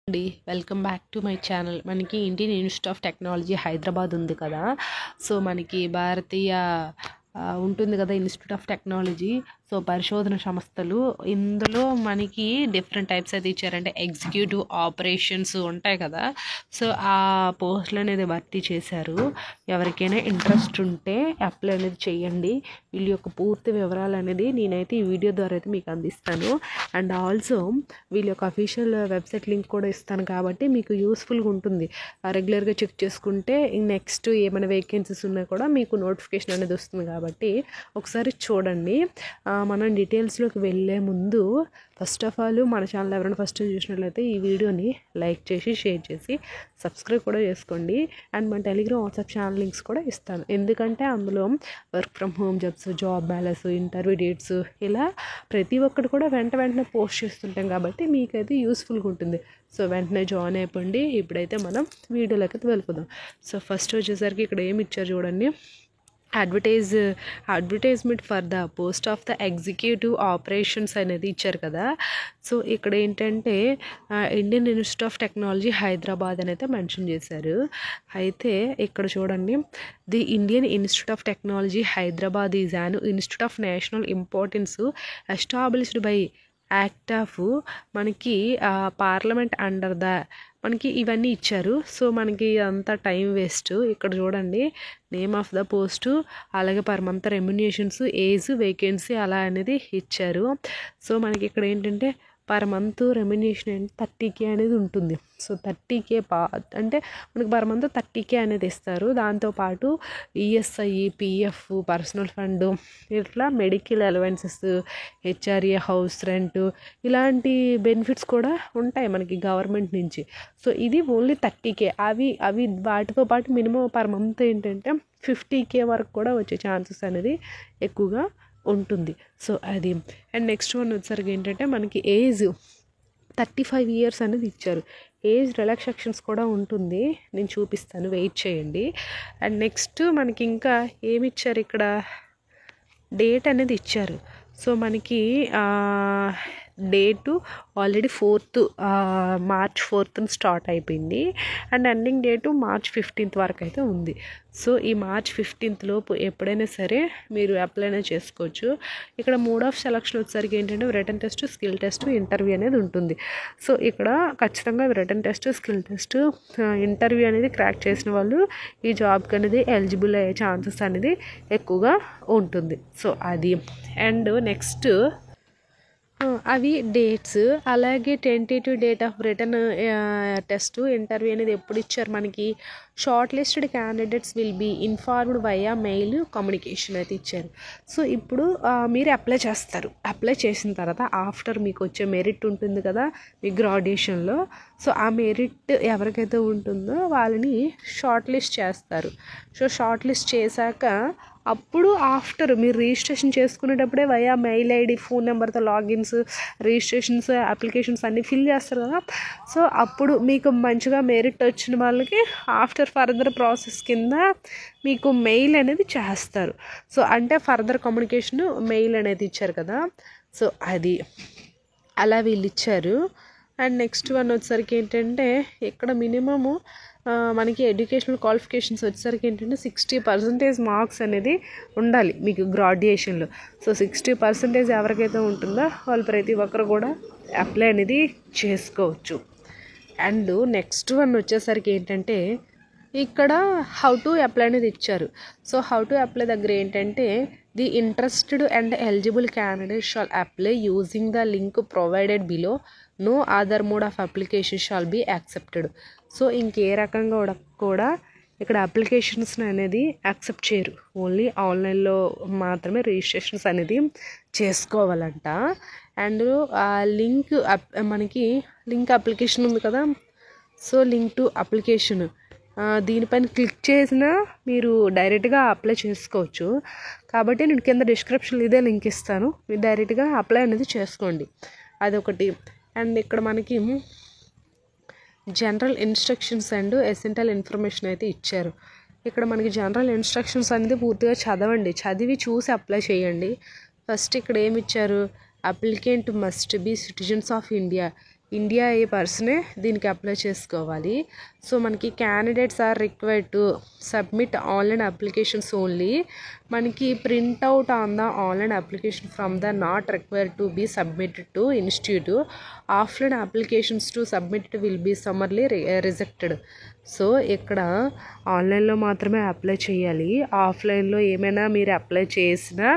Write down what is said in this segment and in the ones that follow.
అండి welcome back to my channel. మనకి Indian Institute of Technology Hyderabad ఉంది కదా. సో మనకి భారతీయ ఉంటుంది కదా ఇన్స్టిట్యూట్ ఆఫ్ టెక్నాలజీ. సో పరిశోధన సంస్థలు ఇందులో మనకి డిఫరెంట్ టైప్స్ అయితే ఇచ్చారంటే ఎగ్జిక్యూటివ్ ఆపరేషన్స్ ఉంటాయి కదా. సో ఆ పోస్టులు అనేది భర్తీ చేశారు. ఎవరికైనా ఇంట్రెస్ట్ ఉంటే అప్లై అనేది చేయండి. వీళ్ళ యొక్క పూర్తి వివరాలు అనేది నేనైతే ఈ వీడియో ద్వారా అయితే మీకు అందిస్తాను. అండ్ ఆల్సో వీళ్ళ యొక్క అఫీషియల్ వెబ్సైట్ లింక్ కూడా ఇస్తాను కాబట్టి మీకు యూస్ఫుల్గా ఉంటుంది. రెగ్యులర్గా చెక్ చేసుకుంటే నెక్స్ట్ ఏమైనా వేకెన్సీస్ ఉన్నా కూడా మీకు నోటిఫికేషన్ అనేది వస్తుంది కాబట్టి ఒకసారి చూడండి. మనం డీటెయిల్స్లోకి వెళ్ళే ముందు ఫస్ట్ ఆఫ్ ఆల్ మన ఛానల్ ఎవరైనా ఫస్ట్ చూసినట్లయితే ఈ వీడియోని లైక్ చేసి షేర్ చేసి సబ్స్క్రైబ్ కూడా చేసుకోండి. అండ్ మన టెలిగ్రామ్ వాట్సాప్ ఛానల్ లింక్స్ కూడా ఇస్తాను. ఎందుకంటే అందులో work from home jobs, job balance, interview dates ఇలా ప్రతి ఒక్కటి కూడా వెంటనే పోస్ట్ చేస్తుంటాం కాబట్టి మీకైతే యూస్ఫుల్గా ఉంటుంది. సో వెంటనే జాయిన్ అయిపోండి. ఇప్పుడైతే మనం వీడియోలోకి అయితే వెళ్ళిపోదాం. సో ఫస్ట్ వచ్చేసరికి ఇక్కడ ఏమి ఇచ్చారు చూడండి. Advertisement for the post of the executive operations అనేది ఇచ్చారు కదా. సో ఇక్కడ ఏంటంటే Indian Institute of Technology Hyderabad అని అయితే మెన్షన్ చేశారు. అయితే ఇక్కడ చూడండి, the Indian Institute of Technology Hyderabad is an institute of national importance established by act of మనకి పార్లమెంట్ అండర్ ద మనకి ఇవన్నీ ఇచ్చారు. సో మనకి అంతా టైం వేస్ట్. ఇక్కడ చూడండి, నేమ్ ఆఫ్ ద పోస్టు, అలాగే per month remunerations, age, vacancy అలా అనేది ఇచ్చారు. సో మనకి ఇక్కడ ఏంటంటే పర్ మంత్ రెమ్యునేషన్ 30K అనేది ఉంటుంది. సో 30K అంటే మనకి పర్ మంత్ 30K అనేది ఇస్తారు. దాంతోపాటు ఈఎస్ఐ, పిఎఫ్, పర్సనల్ ఫండ్, ఇట్లా medical allowances, HRA, house rent ఇలాంటి బెనిఫిట్స్ కూడా ఉంటాయి మనకి గవర్నమెంట్ నుంచి. సో ఇది ఓన్లీ 30K. అవి వాటితో పాటు మినిమం పర్ మంత్ ఏంటంటే 50K వరకు కూడా వచ్చే ఛాన్సెస్ అనేది ఎక్కువగా ఉంటుంది. సో అది. అండ్ నెక్స్ట్ వన్ వచ్చేసరికి ఏంటంటే మనకి ఏజ్ 35 years అనేది ఇచ్చారు. ఏజ్ రిలాక్సేషన్స్ కూడా ఉంటుంది, నేను చూపిస్తాను, వెయిట్ చేయండి. అండ్ నెక్స్ట్ మనకి ఇంకా ఏమి ఇచ్చారు, ఇక్కడ డేట్ అనేది ఇచ్చారు. సో మనకి date already March 4th start అయిపోయింది. And ending date March 15th వరకు అయితే ఉంది. సో ఈ March 15th లోపు ఎప్పుడైనా సరే మీరు అప్లై చేసుకోవచ్చు. ఇక్కడ మోడ్ ఆఫ్ సెలక్షన్ వచ్చేసరికి ఏంటంటే return test, skill test, interview అనేది ఉంటుంది. సో ఇక్కడ ఖచ్చితంగా return test, skill test, interview అనేది క్రాక్ చేసిన వాళ్ళు ఈ జాబ్కి అనేది ఎలిజిబుల్ అయ్యే ఛాన్సెస్ అనేది ఎక్కువగా ఉంటుంది. సో అది. అండ్ నెక్స్ట్ అవి డేట్స్, అలాగే tentative date of return test, interview అనేది ఎప్పుడు ఇచ్చారు మనకి. Shortlisted candidates will be informed via mail communication అయితే ఇచ్చారు. సో ఇప్పుడు మీరు అప్లై చేస్తారు. అప్లై చేసిన తర్వాత ఆఫ్టర్ మీకు వచ్చే మెరిట్ ఉంటుంది కదా మీ గ్రాడ్యుయేషన్లో. సో ఆ మెరిట్ ఎవరికైతే ఉంటుందో వాళ్ళని షార్ట్ లిస్ట్ చేస్తారు. సో షార్ట్ లిస్ట్ చేశాక అప్పుడు ఆఫ్టర్ మీరు రిజిస్ట్రేషన్ చేసుకునేటప్పుడే వయా మెయిల్ ఐడి, ఫోన్ నెంబర్తో లాగిన్స్, రిజిస్ట్రేషన్స్, అప్లికేషన్స్ అన్నీ ఫిల్ చేస్తారు కదా. సో అప్పుడు మీకు మంచిగా మెరిట్ వచ్చిన వాళ్ళకి ఆఫ్టర్ ఫర్దర్ ప్రాసెస్ కింద మీకు మెయిల్ అనేది చేస్తారు. సో అంటే ఫర్దర్ కమ్యూనికేషన్ మెయిల్ అనేది ఇచ్చారు కదా. సో అది అలా వీళ్ళు ఇచ్చారు. అండ్ నెక్స్ట్ వన్ వచ్చేసరికి ఏంటంటే ఇక్కడ మినిమము మనకి ఎడ్యుకేషనల్ క్వాలిఫికేషన్స్ వచ్చేసరికి ఏంటంటే 60% మార్క్స్ అనేది ఉండాలి మీకు గ్రాడ్యుయేషన్లో. సో 60% ఎవరికైతే ఉంటుందో వాళ్ళు ప్రతి ఒక్కరు కూడా అప్లై అనేది చేసుకోవచ్చు. అండ్ నెక్స్ట్ వన్ వచ్చేసరికి ఏంటంటే ఇక్కడ హౌ టు అప్లై అనేది ఇచ్చారు. సో హౌ టు అప్లై దగ్గర ఏంటంటే the interested and eligible candidate shall apply using the link provided below. No other mode of application shall be accepted. So ఇంకే రకంగా కూడా ఇక్కడ అప్లికేషన్స్ అనేది యాక్సెప్ట్ చేయరు. ఓన్లీ ఆన్లైన్లో మాత్రమే రిజిస్ట్రేషన్స్ అనేది చేసుకోవాలంట. అండ్ లింక్ మనకి లింక్ అప్లికేషన్ ఉంది కదా. సో లింక్ టు అప్లికేషన్ దీనిపైన క్లిక్ చేసినా మీరు డైరెక్ట్గా అప్లై చేసుకోవచ్చు. కాబట్టి నేను కింద డిస్క్రిప్షన్లో ఇదే లింక్ ఇస్తాను, మీరు డైరెక్ట్గా అప్లై అనేది చేసుకోండి. అదొకటి. అండ్ ఇక్కడ మనకి general instructions and essential information అయితే ఇచ్చారు. ఇక్కడ మనకి జనరల్ ఇన్స్ట్రక్షన్స్ అనేది పూర్తిగా చదవండి, చదివి చూసి అప్లై చేయండి. ఫస్ట్ ఇక్కడ ఏమి ఇచ్చారు, applicant must be citizens of India, India ఏ పర్సనే దీనికి అప్లై చేసుకోవాలి. సో మనకి candidates are required to submit online applications only. మనకి printout on the online application from the not required to be submitted to institute. Offline applications to submitted will be summarily rejected. So ఇక్కడ ఆన్లైన్లో మాత్రమే apply చేయాలి. ఆఫ్లైన్లో ఏమైనా మీరు apply చేసినా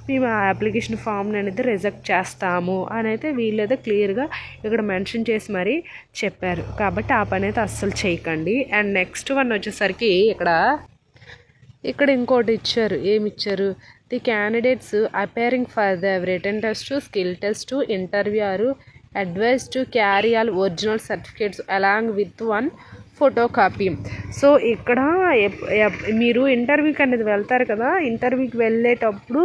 మేము ఆ అప్లికేషన్ ఫామ్ని అనేది రిజెక్ట్ చేస్తాము అని అయితే వీళ్ళైతే క్లియర్గా ఇక్కడ మెన్షన్ చేసి మరీ చెప్పారు. కాబట్టి ఆ పని అయితే అస్సలు చేయకండి. అండ్ నెక్స్ట్ వన్ వచ్చేసరికి ఇక్కడ ఇంకోటి ఇచ్చారు. ఏమి ఇచ్చారు? The candidates appearing for the written test, skill test, interview are advise to carry all original certificates along with one photo copy. So ఇక్కడ మీరు ఇంటర్వ్యూకి అనేది వెళ్తారు కదా, ఇంటర్వ్యూకి వెళ్ళేటప్పుడు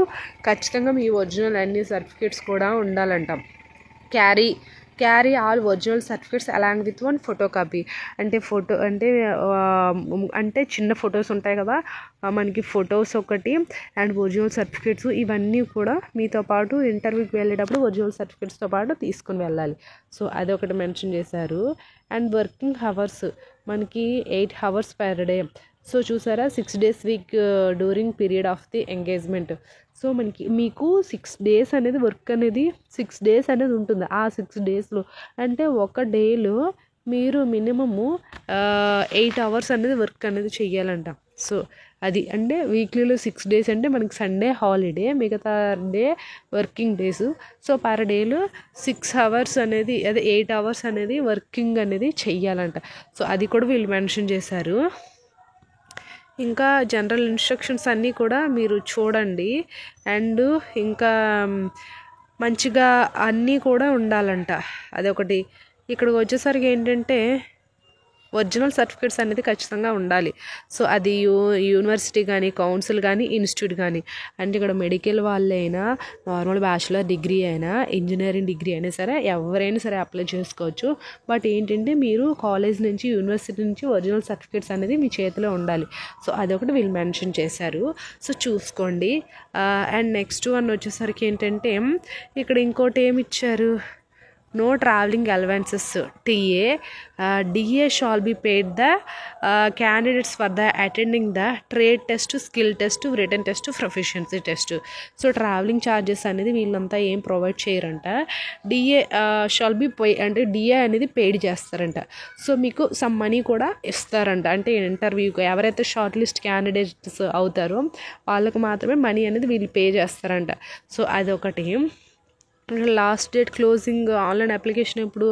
ఖచ్చితంగా మీ ఒరిజినల్ అన్ని సర్టిఫికేట్స్ కూడా ఉండాలంట. Carry all original certificates along with one photo copy. అంటే ఫోటో అంటే చిన్న ఫొటోస్ ఉంటాయి కదా, మనకి ఫొటోస్ ఒకటి అండ్ ఒరిజినల్ సర్టిఫికేట్స్ ఇవన్నీ కూడా మీతో పాటు ఇంటర్వ్యూకి వెళ్ళేటప్పుడు ఒరిజినల్ సర్టిఫికేట్స్తో పాటు తీసుకుని వెళ్ళాలి. సో అదొకటి మెన్షన్ చేశారు. అండ్ వర్కింగ్ అవర్స్ మనకి 8 hours పర్ డే. సో చూసారా 6 days week during period of the engagement. So మీకు 6 days అనేది వర్క్ అనేది 6 days అనేది ఉంటుంది. ఆ 6 daysలో అంటే ఒక డేలో మీరు మినిమము 8 hours అనేది వర్క్ అనేది చెయ్యాలంట. సో అది అంటే వీక్లీలో 6 days అంటే మనకి సండే హాలిడే, మిగతా day working days. So per డేలో 6 hours అనేది అదే 8 hours అనేది వర్కింగ్ అనేది చెయ్యాలంట. సో అది కూడా వీళ్ళు మెన్షన్ చేశారు. ఇంకా జనరల్ ఇన్స్ట్రక్షన్స్ అన్నీ కూడా మీరు చూడండి. అండ్ ఇంకా మంచిగా అన్నీ కూడా ఉండాలంట. అదొకటి. ఇక్కడికి వచ్చేసరికి ఏంటంటే ఒరిజినల్ సర్టిఫికేట్స్ అనేది ఖచ్చితంగా ఉండాలి. సో అది యూనివర్సిటీ కానీ, కౌన్సిల్ కానీ, ఇన్స్టిట్యూట్ కానీ. అంటే ఇక్కడ మెడికల్ వాళ్ళైనా, నార్మల్ బ్యాచిలర్ డిగ్రీ అయినా, ఇంజనీరింగ్ డిగ్రీ అయినా సరే ఎవరైనా సరే అప్లై చేసుకోవచ్చు. బట్ ఏంటంటే మీరు కాలేజ్ నుంచి, యూనివర్సిటీ నుంచి ఒరిజినల్ సర్టిఫికేట్స్ అనేది మీ చేతిలో ఉండాలి. సో అదొకటి వీళ్ళు మెన్షన్ చేశారు. సో చూసుకోండి. అండ్ నెక్స్ట్ వన్ వచ్చేసరికి ఏంటంటే ఇక్కడ ఇంకోటి ఏమి ఇచ్చారు? No travelling allowances. DA shall be paid the candidates for the attending the trade test, skill test, written test, proficiency test. So travelling charges అనేది వీళ్ళంతా ఏం ప్రొవైడ్ చేయరంట. DA షాల్ బి పే అంటే DA అనేది పెయిడ్ చేస్తారంట. So మీకు some money కూడా ఇస్తారంట. అంటే ఇంటర్వ్యూకి ఎవరైతే షార్ట్ లిస్ట్ క్యాండిడేట్స్ అవుతారో వాళ్ళకు మాత్రమే మనీ అనేది వీళ్ళు పే చేస్తారంట. సో అదొకటి. Last date closing online application ఇప్పుడు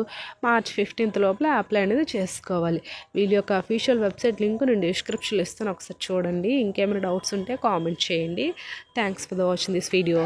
March 15th లోపల అప్లై అనేది చేసుకోవాలి. వీళ్ళ యొక్క అఫీషియల్ వెబ్సైట్ లింక్ నేను డిస్క్రిప్షన్లో ఇస్తాను, ఒకసారి చూడండి. ఇంకేమైనా డౌట్స్ ఉంటే కామెంట్ చేయండి. Thanks for watching this video.